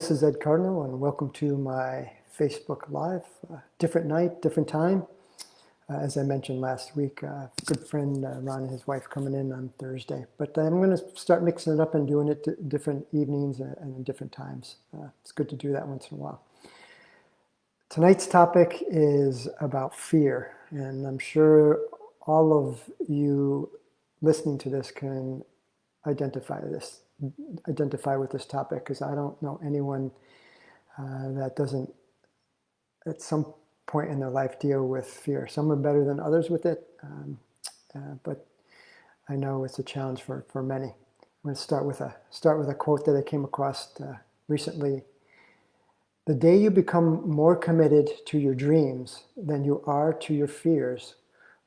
This is Ed Cardinal, and welcome to my Facebook Live. Different night, different time. As I mentioned last week, good friend Ron and his wife coming in on Thursday. But I'm going to start mixing it up and doing it different evenings and different times. It's good to do that once in a while. Tonight's topic is about fear, and I'm sure all of you listening to this can identify with this topic, because I don't know anyone that doesn't at some point in their life deal with fear. Some are better than others with it, but I know it's a challenge for many. I'm going to start with a quote that I came across recently. The day you become more committed to your dreams than you are to your fears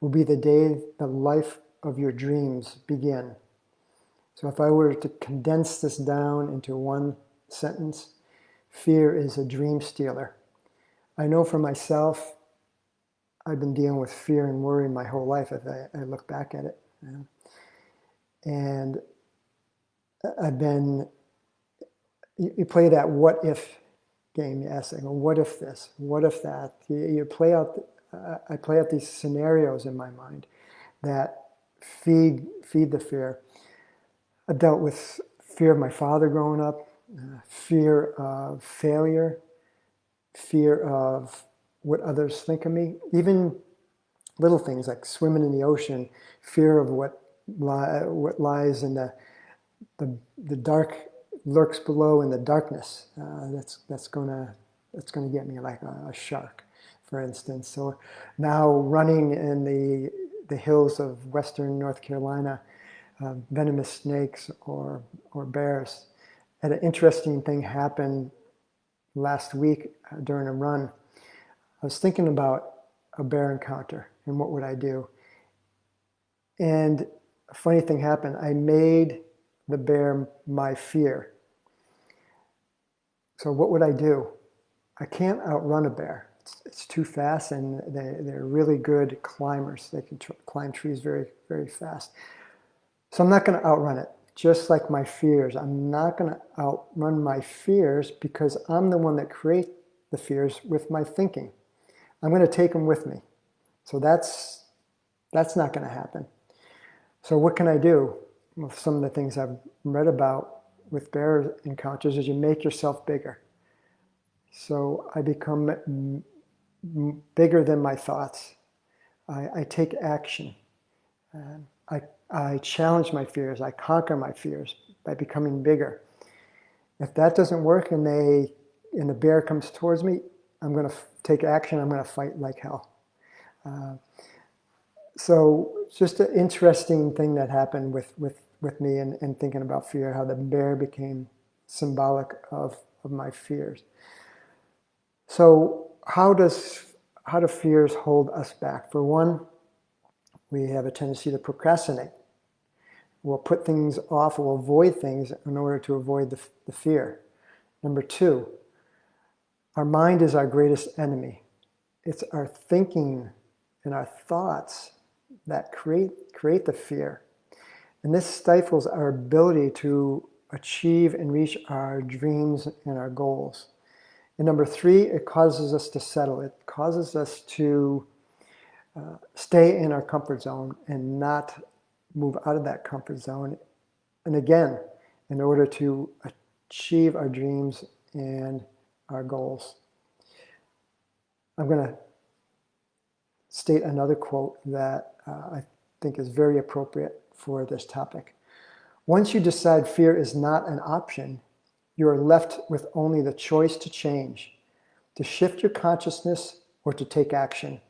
will be the day the life of your dreams begin. So if I were to condense this down into one sentence, fear is a dream stealer. I know for myself, I've been dealing with fear and worry my whole life if I look back at it. And I've been, you play that what if game, you ask, what if this, what if that? You play out, I play out these scenarios in my mind that feed the fear. I dealt with fear of my father growing up, fear of failure, fear of what others think of me, even little things like swimming in the ocean, fear of what lies in the dark, lurks below in the darkness. That's gonna get me, like a shark, for instance. So now running in the hills of western North Carolina, venomous snakes or bears. And an interesting thing happened last week during a run. I was thinking about a bear encounter and what would I do. And a funny thing happened. I made the bear my fear. So what would I do? I can't outrun a bear. It's too fast, and they're really good climbers. They can climb trees very, very fast. So I'm not going to outrun it, just like my fears. I'm not going to outrun my fears because I'm the one that creates the fears with my thinking. I'm going to take them with me. So that's not going to happen. So what can I do? Well, some of the things I've read about with bear encounters is you make yourself bigger. So I become bigger than my thoughts. I take action. I challenge my fears. I conquer my fears by becoming bigger. If that doesn't work and the bear comes towards me, I'm going to take action. I'm going to fight like hell. So it's just an interesting thing that happened with me and thinking about fear, how the bear became symbolic of my fears. So how do fears hold us back? For one, we have a tendency to procrastinate. We'll put things off, we'll avoid things in order to avoid the fear. Number two, our mind is our greatest enemy. It's our thinking and our thoughts that create the fear. And this stifles our ability to achieve and reach our dreams and our goals. And number three, it causes us to settle. It causes us to stay in our comfort zone and not move out of that comfort zone. And again, in order to achieve our dreams and our goals. I'm going to state another quote that I think is very appropriate for this topic. Once you decide fear is not an option, you are left with only the choice to change, to shift your consciousness, or to take action.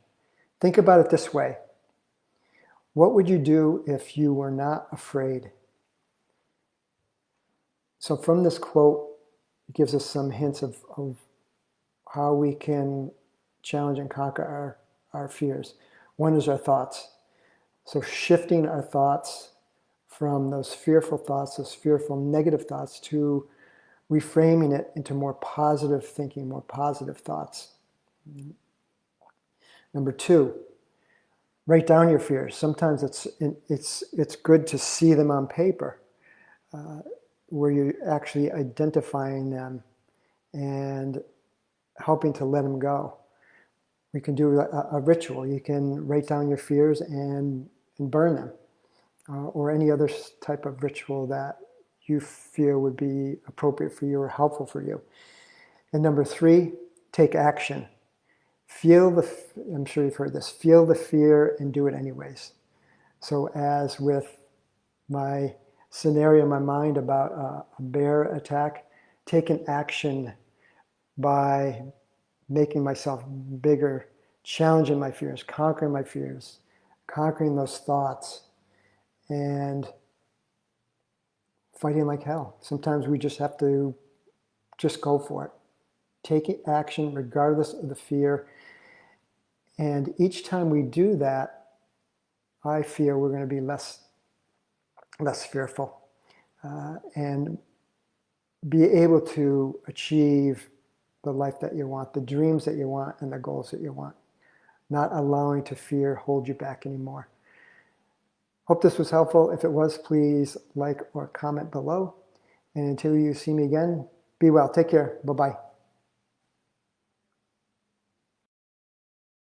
Think about it this way. What would you do if you were not afraid? So from this quote, it gives us some hints of how we can challenge and conquer our fears. One is our thoughts. So shifting our thoughts from those fearful thoughts, those fearful negative thoughts, to reframing it into more positive thinking, more positive thoughts. Number two, write down your fears. Sometimes it's good to see them on paper, where you're actually identifying them and helping to let them go. We can do a ritual. You can write down your fears and burn them, or any other type of ritual that you feel would be appropriate for you or helpful for you. And number 3, take action. I'm sure you've heard this, feel the fear and do it anyways. So as with my scenario in my mind about a bear attack, take an action by making myself bigger, challenging my fears, conquering those thoughts, and fighting like hell. Sometimes we just have to just go for it. Take action regardless of the fear. And each time we do that, I feel we're going to be less fearful and be able to achieve the life that you want, the dreams that you want, and the goals that you want. Not allowing to fear hold you back anymore. Hope this was helpful. If it was, please like or comment below. And until you see me again, be well. Take care. Bye-bye.